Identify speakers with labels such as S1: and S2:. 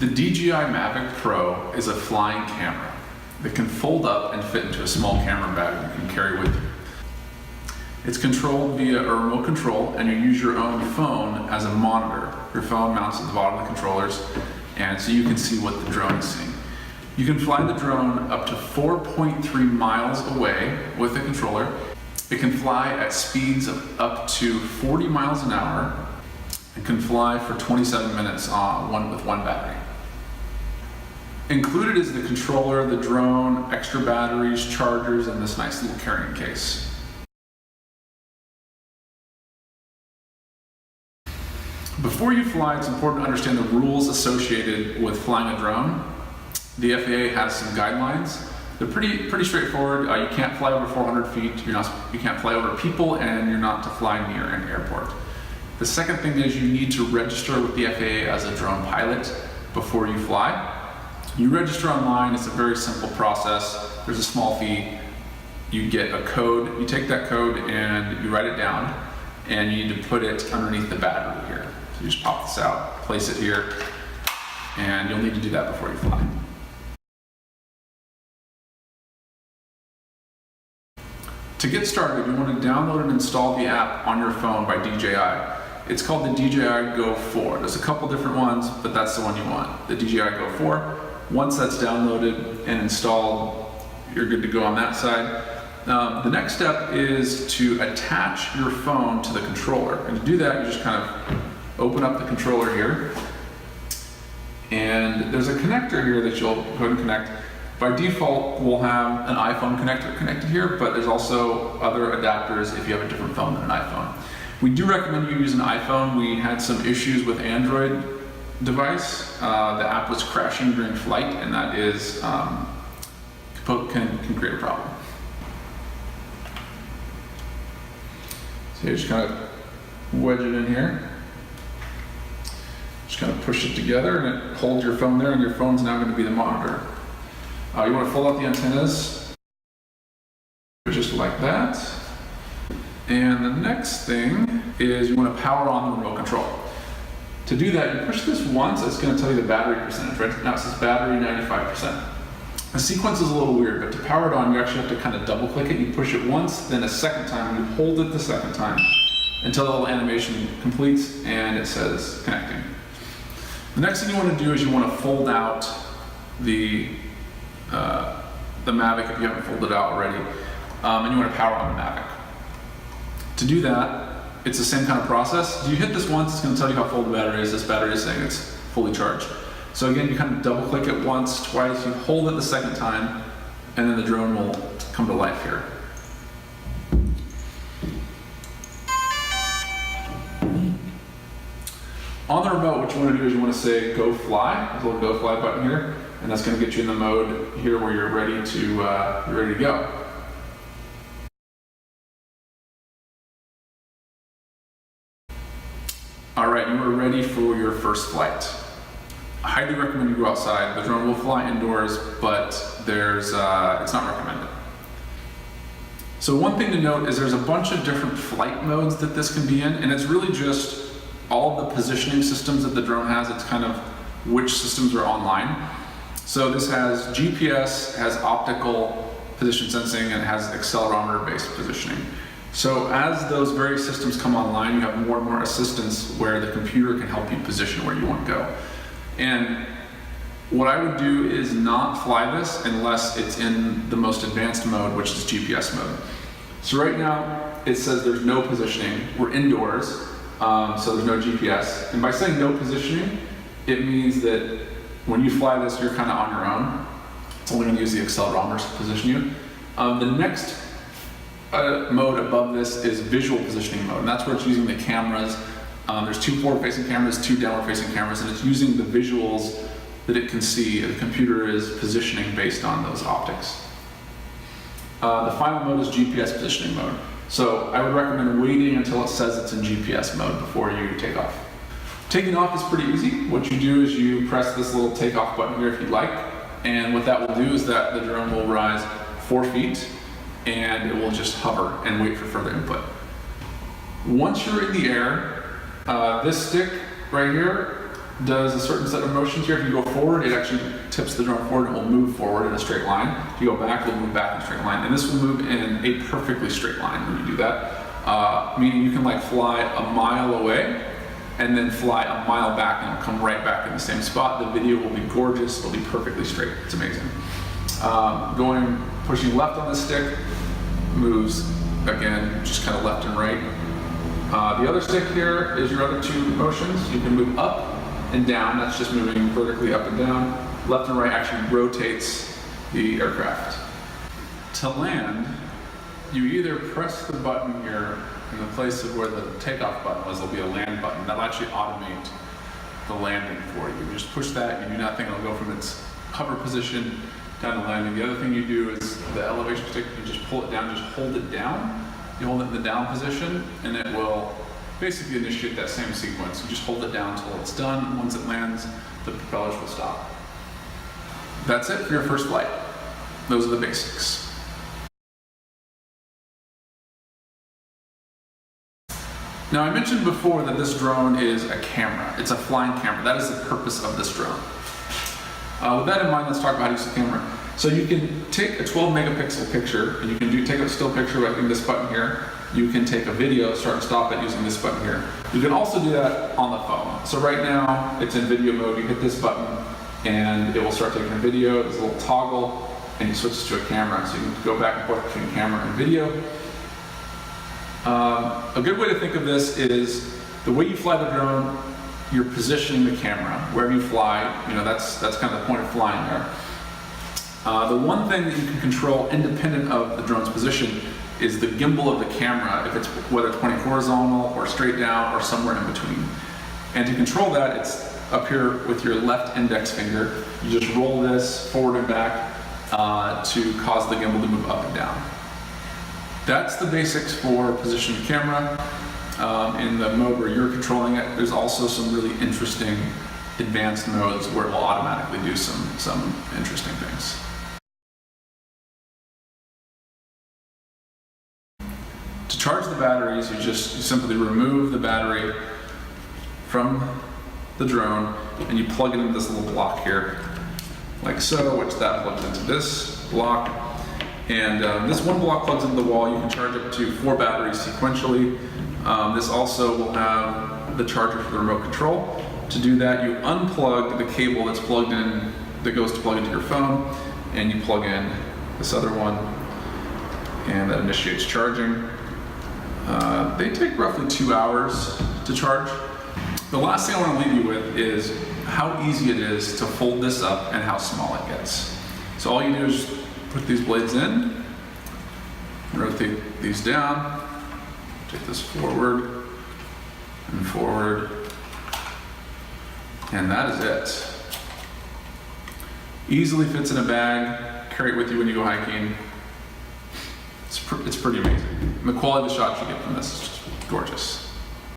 S1: The DJI Mavic Pro is a flying camera that can fold up and fit into a small camera bag you can carry with you. It's controlled via a remote control, and you use your own phone as a monitor. Your phone mounts at the bottom of the controllers, and so you can see what the drone is seeing. You can fly the drone up to 4.3 miles away with the controller. It can fly at speeds of up to 40 miles an hour and can fly for 27 minutes with one battery. Included is the controller, the drone, extra batteries, chargers, and this nice little carrying case. Before you fly, it's important to understand the rules associated with flying a drone. The FAA has some guidelines. They're pretty straightforward. You can't fly over 400 feet. You can't fly over people, and you're not to fly near an airport. The second thing is you need to register with the FAA as a drone pilot before you fly. You register online. It's a very simple process. There's a small fee. You get a code. You take that code and you write it down, and you need to put it underneath the battery here. So you just pop this out, place it here, and you'll need to do that before you fly. To get started, you want to download and install the app on your phone by DJI. It's called the DJI Go 4. There's a couple different ones, but that's the one you want, the DJI Go 4. Once that's downloaded and installed, you're good to go on that side. The next step is to attach your phone to the controller. And to do that, you just kind of open up the controller here. And there's a connector here that you'll go ahead and connect. By default, we'll have an iPhone connector connected here, but there's also other adapters if you have a different phone than an iPhone. We do recommend you use an iPhone. We had some issues with Android device. The app was crashing during flight, and that is can create a problem. So you just kind of wedge it in here. Just kind of push it together, and it holds your phone there, and your phone's now going to be the monitor. You want to fold out the antennas, just like that. And the next thing is you want to power on the remote control. To do that, you push this once, it's going to tell you the battery percentage. Right now it says battery 95%. The sequence is a little weird, but to power it on, you actually have to kind of double click it. You push it once, then a second time, and you hold it the second time until the little animation completes and it says connecting. The next thing you want to do is you want to fold out the Mavic if you haven't folded it out already, and you want to power on the Mavic. To do that, it's the same kind of process. You hit this once, it's going to tell you how full the battery is. This battery is saying it's fully charged. So again, you kind of double click it once, twice, you hold it the second time, and then the drone will come to life here. On the remote, what you want to do is you want to say go fly. There's a little go fly button here, and that's going to get you in the mode here where you're ready to go. All right, you are ready for your first flight. I highly recommend you go outside. The drone will fly indoors, but it's not recommended. So one thing to note is there's a bunch of different flight modes that this can be in, and it's really just all the positioning systems that the drone has. It's kind of which systems are online. So this has GPS, has optical position sensing, and it has accelerometer-based positioning. So as those various systems come online, you have more and more assistance where the computer can help you position where you want to go. And what I would do is not fly this unless it's in the most advanced mode, which is GPS mode. So right now, it says there's no positioning. We're indoors, so there's no GPS. And by saying no positioning, it means that when you fly this, you're kind of on your own. It's only going to use the accelerometer to position you. The next mode above this is visual positioning mode, and that's where it's using the cameras. There's two forward-facing cameras, two downward-facing cameras, and it's using the visuals that it can see. The computer is positioning based on those optics. The final mode is GPS positioning mode. So I would recommend waiting until it says it's in GPS mode before you take off. Taking off is pretty easy. What you do is you press this little takeoff button here if you'd like, and what that will do is that the drone will rise 4 feet, and it will just hover and wait for further input. Once you're in the air, this stick right here does a certain set of motions here. If you go forward, it actually tips the drone forward and will move forward in a straight line. If you go back, it'll move back in a straight line. And this will move in a perfectly straight line when you do that. Meaning you can like fly a mile away and then fly a mile back and it'll come right back in the same spot. The video will be gorgeous, it'll be perfectly straight. It's amazing. Pushing left on the stick, moves again, just kind of left and right. The other stick here is your other two motions. You can move up and down, that's just moving vertically up and down. Left and right actually rotates the aircraft. To land, you either press the button here in the place of where the takeoff button was, there'll be a land button. That'll actually automate the landing for you. You just push that, you do nothing, it'll go from its hover position down to landing. The other thing you do is the elevation stick, you just pull it down, just hold it down. You hold it in the down position and it will basically initiate that same sequence. You just hold it down until it's done. Once it lands, the propellers will stop. That's it for your first flight. Those are the basics. Now I mentioned before that this drone is a camera. It's a flying camera. That is the purpose of this drone. With that in mind, let's talk about how to use the camera. So you can take a 12 megapixel picture, and you can take a still picture by hitting this button here. You can take a video, start and stop it using this button here. You can also do that on the phone. So right now, it's in video mode. You hit this button, and it will start taking a video. There's a little toggle, and you switch to a camera. So you can go back and forth between camera and video. A good way to think of this is the way you fly the drone, you're positioning the camera. Wherever you fly, that's kind of the point of flying there. The one thing that you can control independent of the drone's position is the gimbal of the camera, whether it's pointing horizontal or straight down or somewhere in between. And to control that, it's up here with your left index finger. You just roll this forward and back to cause the gimbal to move up and down. That's the basics for positioning the camera. In the mode where you're controlling it, there's also some really interesting advanced modes where it will automatically do some interesting things. To charge the batteries, you simply remove the battery from the drone and you plug it into this little block here, like so, which that plugs into this block. And this one block plugs into the wall. You can charge up to 4 batteries sequentially. This also will have the charger for the remote control. To do that, you unplug the cable that's plugged in, that goes to plug into your phone, and you plug in this other one, and that initiates charging. They take roughly 2 hours to charge. The last thing I want to leave you with is how easy it is to fold this up and how small it gets. So all you do is put these blades in, rotate these down, take this forward and forward, and that is it. Easily fits in a bag, carry it with you when you go hiking. It's pretty amazing. And the quality of the shots you get from this is just gorgeous.